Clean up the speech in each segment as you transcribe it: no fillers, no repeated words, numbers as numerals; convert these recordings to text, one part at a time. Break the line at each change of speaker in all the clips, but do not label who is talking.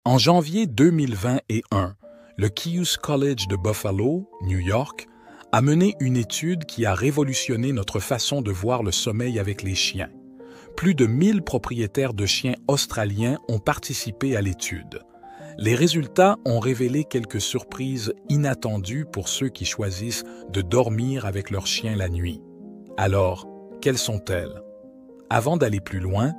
En janvier 2021, le Caius College de Buffalo, New York, a mené une étude qui a révolutionné notre façon de voir le sommeil avec les chiens. Plus de 1000 propriétaires de chiens australiens ont participé à l'étude. Les résultats ont révélé quelques surprises inattendues pour ceux qui choisissent de dormir avec leur chien la nuit. Alors, quelles sont-elles? Avant d'aller plus loin,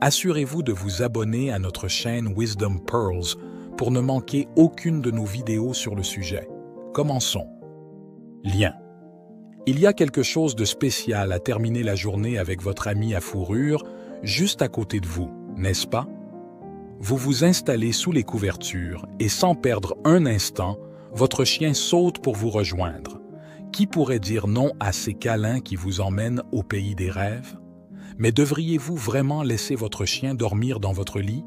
assurez-vous de vous abonner à notre chaîne Wisdom Pearls pour ne manquer aucune de nos vidéos sur le sujet. Commençons. Lien. Il y a quelque chose de spécial à terminer la journée avec votre ami à fourrure juste à côté de vous, n'est-ce pas? Vous vous installez sous les couvertures et sans perdre un instant, votre chien saute pour vous rejoindre. Qui pourrait dire non à ces câlins qui vous emmènent au pays des rêves? Mais devriez-vous vraiment laisser votre chien dormir dans votre lit?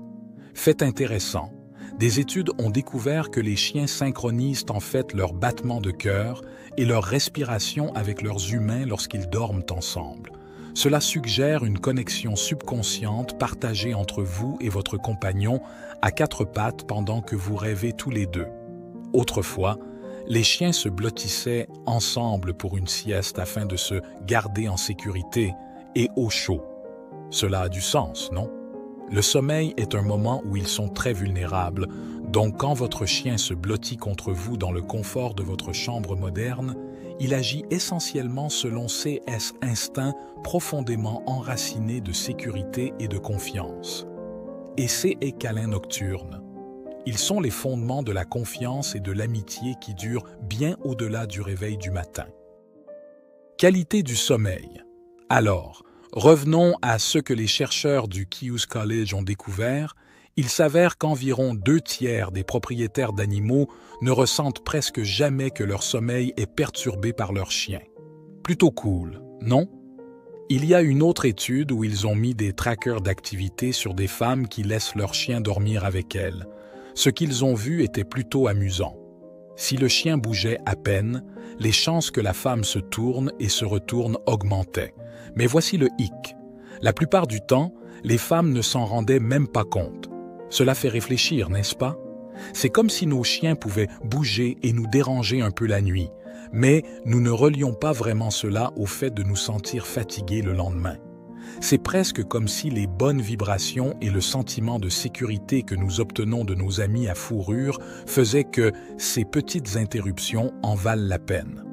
Fait intéressant, des études ont découvert que les chiens synchronisent en fait leur battement de cœur et leur respiration avec leurs humains lorsqu'ils dorment ensemble. Cela suggère une connexion subconsciente partagée entre vous et votre compagnon à quatre pattes pendant que vous rêvez tous les deux. Autrefois, les chiens se blottissaient ensemble pour une sieste afin de se garder en sécurité et au chaud. Cela a du sens, non? Le sommeil est un moment où ils sont très vulnérables, donc quand votre chien se blottit contre vous dans le confort de votre chambre moderne, il agit essentiellement selon ses instincts profondément enracinés de sécurité et de confiance. Et ces câlins nocturnes. Ils sont les fondements de la confiance et de l'amitié qui durent bien au-delà du réveil du matin. Qualité du sommeil. Alors, revenons à ce que les chercheurs du Caius College ont découvert. Il s'avère qu'environ 2/3 des propriétaires d'animaux ne ressentent presque jamais que leur sommeil est perturbé par leur chien. Plutôt cool, non? Il y a une autre étude où ils ont mis des trackers d'activité sur des femmes qui laissent leur chien dormir avec elles. Ce qu'ils ont vu était plutôt amusant. Si le chien bougeait à peine, les chances que la femme se tourne et se retourne augmentaient. Mais voici le hic. La plupart du temps, les femmes ne s'en rendaient même pas compte. Cela fait réfléchir, n'est-ce pas? C'est comme si nos chiens pouvaient bouger et nous déranger un peu la nuit, mais nous ne relions pas vraiment cela au fait de nous sentir fatigués le lendemain. C'est presque comme si les bonnes vibrations et le sentiment de sécurité que nous obtenons de nos amis à fourrure faisaient que ces petites interruptions en valent la peine.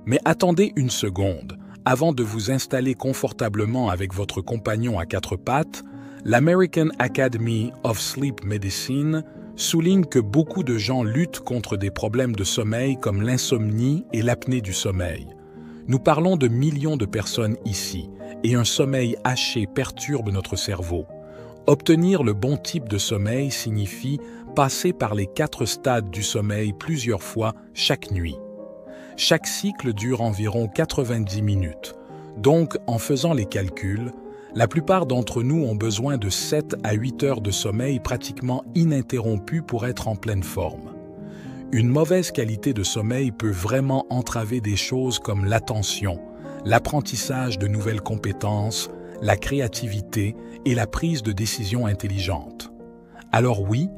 Mais attendez une seconde. Avant de vous installer confortablement avec votre compagnon à quatre pattes, l'American Academy of Sleep Medicine souligne que beaucoup de gens luttent contre des problèmes de sommeil comme l'insomnie et l'apnée du sommeil. Nous parlons de millions de personnes ici, et un sommeil haché perturbe notre cerveau. Obtenir le bon type de sommeil signifie passer par les 4 stades du sommeil plusieurs fois chaque nuit. Chaque cycle dure environ 90 minutes. Donc, en faisant les calculs, la plupart d'entre nous ont besoin de 7 à 8 heures de sommeil pratiquement ininterrompu pour être en pleine forme. Une mauvaise qualité de sommeil peut vraiment entraver des choses comme l'attention, l'apprentissage de nouvelles compétences, la créativité et la prise de décisions intelligentes. Alors oui,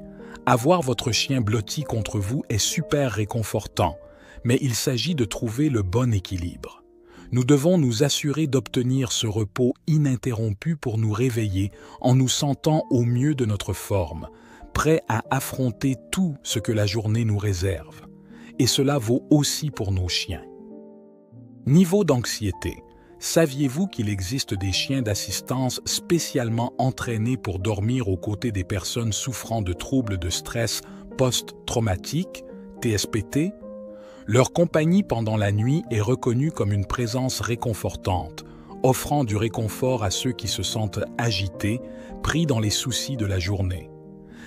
avoir votre chien blotti contre vous est super réconfortant, mais il s'agit de trouver le bon équilibre. Nous devons nous assurer d'obtenir ce repos ininterrompu pour nous réveiller en nous sentant au mieux de notre forme, prêts à affronter tout ce que la journée nous réserve. Et cela vaut aussi pour nos chiens. Niveau d'anxiété. Saviez-vous qu'il existe des chiens d'assistance spécialement entraînés pour dormir aux côtés des personnes souffrant de troubles de stress post-traumatique, TSPT? Leur compagnie pendant la nuit est reconnue comme une présence réconfortante, offrant du réconfort à ceux qui se sentent agités, pris dans les soucis de la journée.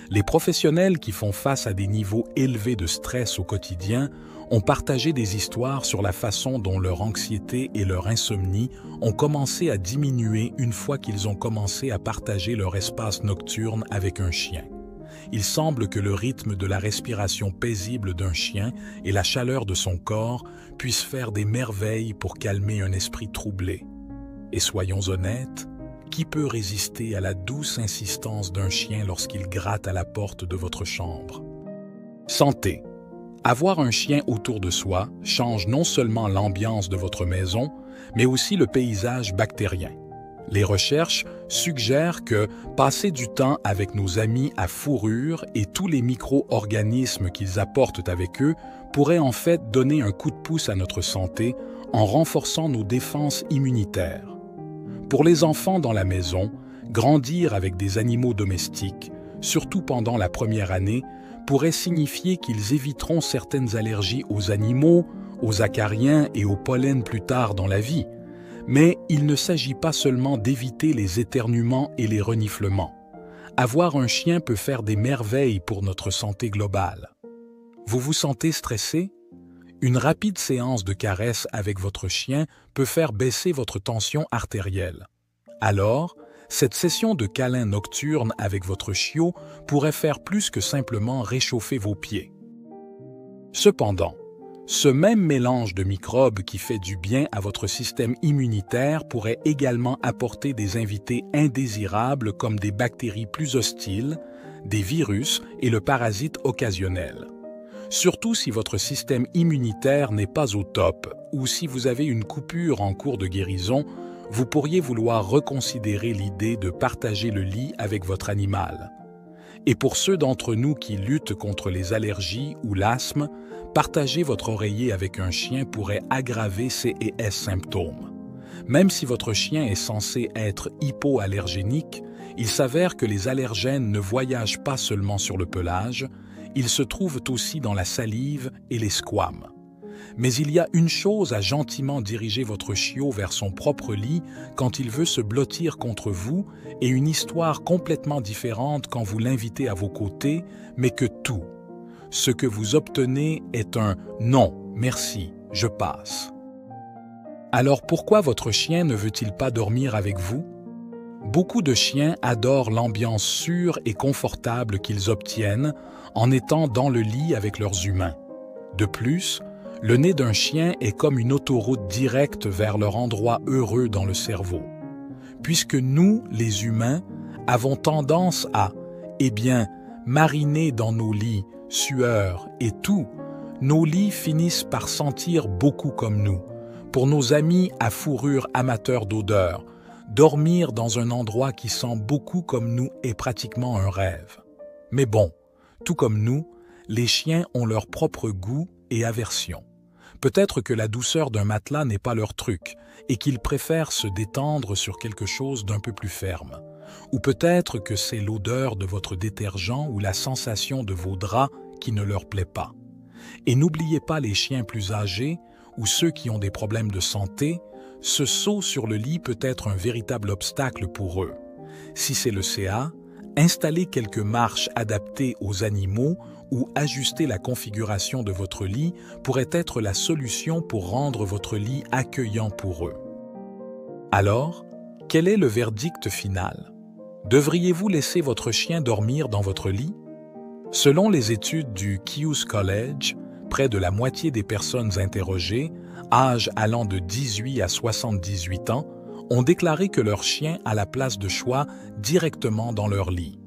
Les professionnels qui font face à des niveaux élevés de stress au quotidien ont partagé des histoires sur la façon dont leur anxiété et leur insomnie ont commencé à diminuer une fois qu'ils ont commencé à partager leur espace nocturne avec un chien. Il semble que le rythme de la respiration paisible d'un chien et la chaleur de son corps puissent faire des merveilles pour calmer un esprit troublé. Et soyons honnêtes, Qui peut résister à la douce insistance d'un chien lorsqu'il gratte à la porte de votre chambre? Santé. Avoir un chien autour de soi change non seulement l'ambiance de votre maison, mais aussi le paysage bactérien. Les recherches suggèrent que passer du temps avec nos amis à fourrure et tous les micro-organismes qu'ils apportent avec eux pourrait en fait donner un coup de pouce à notre santé en renforçant nos défenses immunitaires. Pour les enfants dans la maison, grandir avec des animaux domestiques, surtout pendant la première année, pourrait signifier qu'ils éviteront certaines allergies aux animaux, aux acariens et au pollen plus tard dans la vie. Mais il ne s'agit pas seulement d'éviter les éternuements et les reniflements. Avoir un chien peut faire des merveilles pour notre santé globale. Vous vous sentez stressé? Une rapide séance de caresses avec votre chien peut faire baisser votre tension artérielle. Alors, cette session de câlin nocturne avec votre chiot pourrait faire plus que simplement réchauffer vos pieds. Cependant, ce même mélange de microbes qui fait du bien à votre système immunitaire pourrait également apporter des invités indésirables comme des bactéries plus hostiles, des virus et le parasite occasionnel. Surtout si votre système immunitaire n'est pas au top ou si vous avez une coupure en cours de guérison, vous pourriez vouloir reconsidérer l'idée de partager le lit avec votre animal. Et pour ceux d'entre nous qui luttent contre les allergies ou l'asthme, partager votre oreiller avec un chien pourrait aggraver ces et ces symptômes. Même si votre chien est censé être hypoallergénique, il s'avère que les allergènes ne voyagent pas seulement sur le pelage, ils se trouvent aussi dans la salive et les squames. Mais il y a une chose à gentiment diriger votre chiot vers son propre lit quand il veut se blottir contre vous et une histoire complètement différente quand vous l'invitez à vos côtés, mais que tout. Ce que vous obtenez est un « non, merci, je passe ». Alors pourquoi votre chien ne veut-il pas dormir avec vous? Beaucoup de chiens adorent l'ambiance sûre et confortable qu'ils obtiennent en étant dans le lit avec leurs humains. De plus, le nez d'un chien est comme une autoroute directe vers leur endroit heureux dans le cerveau. Puisque nous, les humains, avons tendance à, mariner dans nos lits, sueur et tout, nos lits finissent par sentir beaucoup comme nous. Pour nos amis à fourrure amateurs d'odeur, dormir dans un endroit qui sent beaucoup comme nous est pratiquement un rêve. Mais bon, tout comme nous, les chiens ont leur propre goût et aversion. Peut-être que la douceur d'un matelas n'est pas leur truc et qu'ils préfèrent se détendre sur quelque chose d'un peu plus ferme. Ou peut-être que c'est l'odeur de votre détergent ou la sensation de vos draps qui ne leur plaît pas. Et n'oubliez pas les chiens plus âgés ou ceux qui ont des problèmes de santé, ce saut sur le lit peut être un véritable obstacle pour eux. Si c'est le cas, installez quelques marches adaptées aux animaux ou ajuster la configuration de votre lit pourrait être la solution pour rendre votre lit accueillant pour eux. Alors, quel est le verdict final? Devriez-vous laisser votre chien dormir dans votre lit? Selon les études du Caius College, près de la moitié des personnes interrogées, âge allant de 18 à 78 ans, ont déclaré que leur chien a la place de choix directement dans leur lit.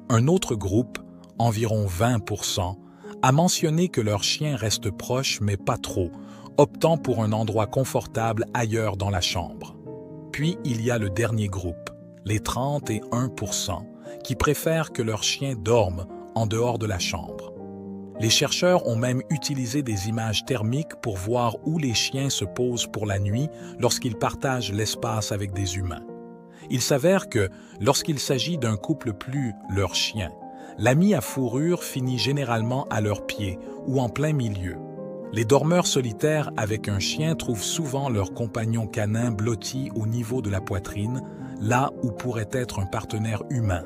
Un autre groupe, environ 20%, a mentionné que leur chien reste proche mais pas trop, optant pour un endroit confortable ailleurs dans la chambre. Puis il y a le dernier groupe, les 31%, qui préfèrent que leur chien dorme en dehors de la chambre. Les chercheurs ont même utilisé des images thermiques pour voir où les chiens se posent pour la nuit lorsqu'ils partagent l'espace avec des humains. Il s'avère que, lorsqu'il s'agit d'un couple plus leur chien, l'ami à fourrure finit généralement à leurs pieds ou en plein milieu. Les dormeurs solitaires avec un chien trouvent souvent leur compagnon canin blotti au niveau de la poitrine, là où pourrait être un partenaire humain.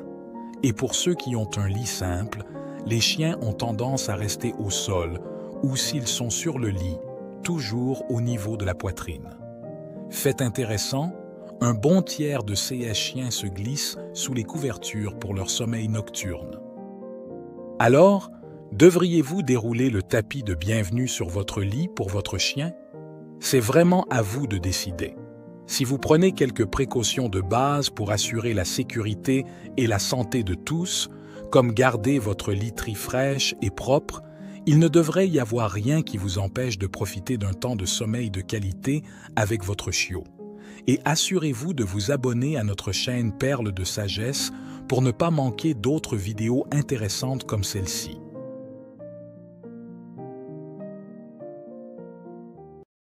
Et pour ceux qui ont un lit simple, les chiens ont tendance à rester au sol ou s'ils sont sur le lit, toujours au niveau de la poitrine. Fait intéressant, un bon tiers de ces chiens se glissent sous les couvertures pour leur sommeil nocturne. Alors, devriez-vous dérouler le tapis de bienvenue sur votre lit pour votre chien? C'est vraiment à vous de décider. Si vous prenez quelques précautions de base pour assurer la sécurité et la santé de tous, comme garder votre literie fraîche et propre, il ne devrait y avoir rien qui vous empêche de profiter d'un temps de sommeil de qualité avec votre chiot. Et assurez-vous de vous abonner à notre chaîne Perles de Sagesse pour ne pas manquer d'autres vidéos intéressantes comme celle-ci.